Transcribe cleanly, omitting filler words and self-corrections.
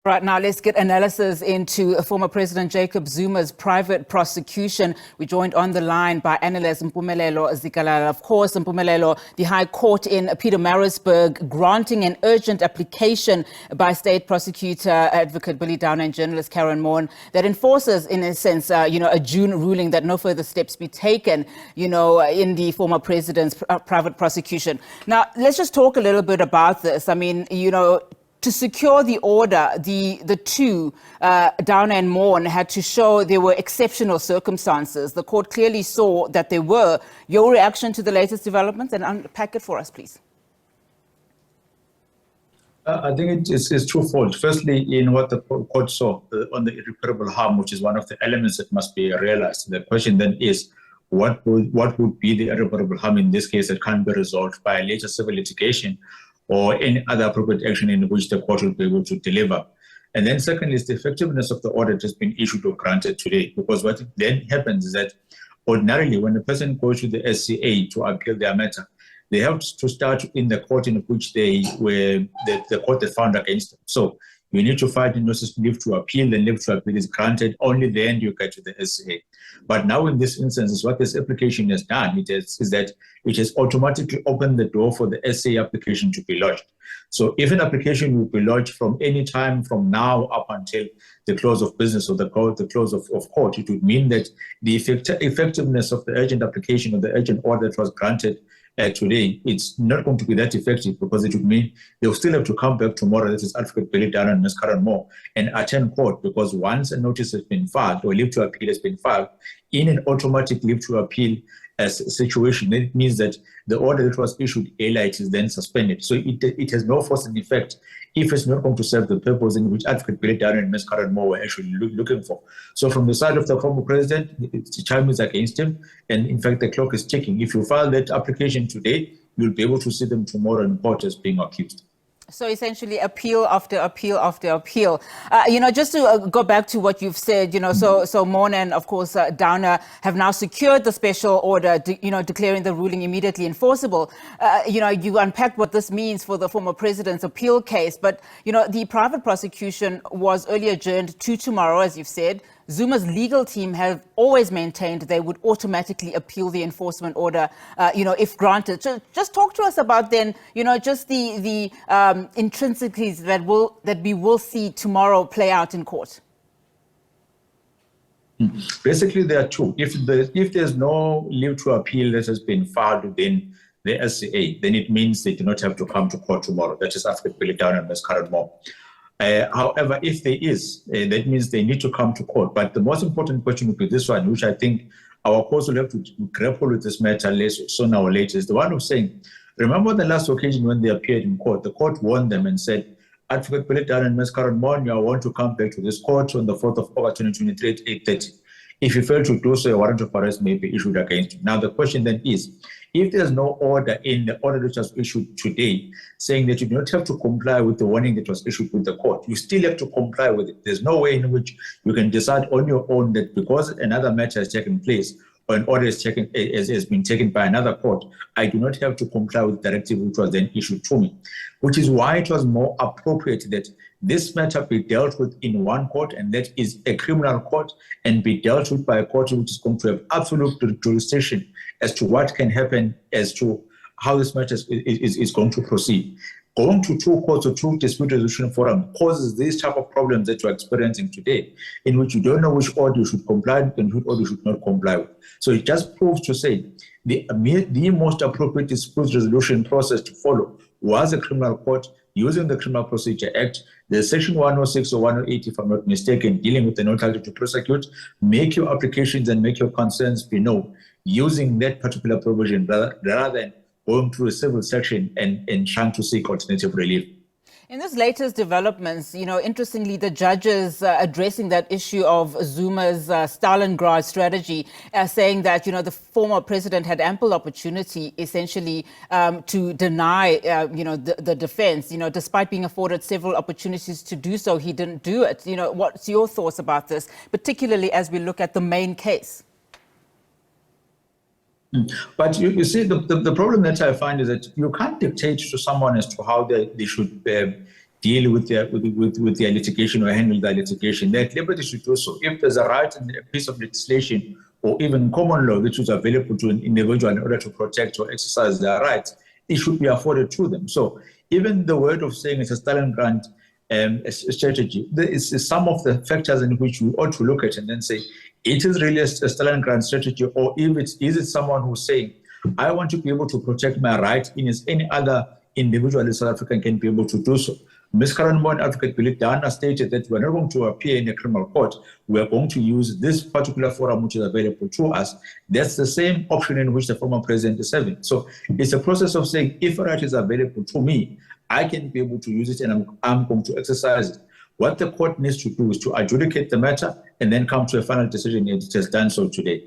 Right now, let's get analysis into former President Jacob Zuma's private prosecution. We're joined on the line by analyst Mpumelelo Zikalala. Of course, Mpumelelo, the High Court in Pietermaritzburg granting an urgent application by State Prosecutor Advocate Billy Downer and journalist Karen Maughan that enforces, in a sense, a June ruling that no further steps be taken, in the former president's private prosecution. Now, let's just talk a little bit about this. I mean, to secure the order, the two, Downer and Maughan, had to show there were exceptional circumstances. The court clearly saw that there were. Your reaction to the latest developments, and unpack it for us, please. I think it's twofold. Firstly, in what the court saw on the irreparable harm, which is one of the elements that must be realized. The question then is, what would be the irreparable harm in this case that can't be resolved by a later civil litigation or any other appropriate action in which the court will be able to deliver? And then secondly is the effectiveness of the order that has been issued or granted today. Because what then happens is that ordinarily when a person goes to the SCA to appeal their matter, they have to start in the court in which the court they found against them. So you need to fight in notice to leave to appeal, then leave to appeal is granted, only then you get to the SCA. But now in this instance, what this application has done is that it has automatically opened the door for the SCA application to be lodged. So if an application will be lodged from any time from now up until the close of business or the close of court, it would mean that the effectiveness of the urgent application or the urgent order that was granted today, it's not going to be that effective, because it would mean they'll still have to come back tomorrow, that is Advocate Billy Downer and Ms. Karen Maughan, and attend court, because once a notice has been filed or leave to appeal has been filed, in an automatic leave to appeal situation, it means that the order that was issued earlier is then suspended. So it has no force and effect if it's not going to serve the purpose in which Advocate Billy Downer and Ms. Karen Maughan were actually looking for. So from the side of the former president, the time is against him, and in fact the clock is ticking. If you file that application today, you'll be able to see them tomorrow in court as being accused. So essentially appeal after appeal after appeal. Just to go back to what you've said, so Maughan and, of course, Downer have now secured the special order, declaring the ruling immediately enforceable. You unpacked what this means for the former president's appeal case, but, the private prosecution was earlier adjourned to tomorrow, as you've said. Zuma's legal team have always maintained they would automatically appeal the enforcement order, if granted. So just talk to us about then, just the intrinsicies that we will see tomorrow play out in court. Basically, there are two. If there's no leave to appeal that has been filed within the SCA, then it means they do not have to come to court tomorrow. That is Advocate Billy Downer and Ms. Karen Maughan. However, if there is, that means they need to come to court. But the most important question would be this one, which I think our courts will have to grapple with this matter sooner or later, is the one of saying, remember the last occasion when they appeared in court, the court warned them and said, Advocate Billy Downer and Ms. Karen Maughan, you want to come back to this court on the 4th of August 2023 at 8:30. If you fail to do so, a warrant of arrest may be issued against you. Now, the question then is, if there's no order in the order that was issued today saying that you do not have to comply with the warning that was issued with the court, you still have to comply with it. There's no way in which you can decide on your own that because another matter has taken place or an order has been taken by another court, I do not have to comply with the directive which was then issued to me, which is why it was more appropriate that this matter be dealt with in one court, and that is a criminal court, and be dealt with by a court which is going to have absolute jurisdiction as to what can happen, as to how this matter is going to proceed. Going to two courts or two dispute resolution forum causes these type of problems that you're experiencing today, in which you don't know which order you should comply with and which order you should not comply with. So it just proves to say the most appropriate dispute resolution process to follow was a criminal court using the Criminal Procedure Act. There's Section 106 or 108, if I'm not mistaken, dealing with the not likely to prosecute. Make your applications and make your concerns be known using that particular provision rather than going through a civil section and trying to seek alternative relief. In this latest developments, interestingly, the judges addressing that issue of Zuma's Stalingrad strategy, saying that, the former president had ample opportunity, essentially, to deny, the defense. Despite being afforded several opportunities to do so, he didn't do it. What's your thoughts about this, particularly as we look at the main case? But you see, the problem that I find is that you can't dictate to someone as to how they should deal with their litigation or handle their litigation. They're at liberty to do so. If there's a right in a piece of legislation or even common law which is available to an individual in order to protect or exercise their rights, it should be afforded to them. So even the word of saying it's a Stalin grant strategy, there is some of the factors in which we ought to look at and then say, it is really a Stalin grant strategy, or is it someone who's saying, I want to be able to protect my right in as any other individual in South Africa can be able to do so. Ms. Karen Moore and Advocate Billy Dana stated that we're not going to appear in a criminal court. We're going to use this particular forum which is available to us. That's the same option in which the former president is having. So it's a process of saying, if a right is available to me, I can be able to use it and I'm going to exercise it. What the court needs to do is to adjudicate the matter and then come to a final decision, and it has done so today.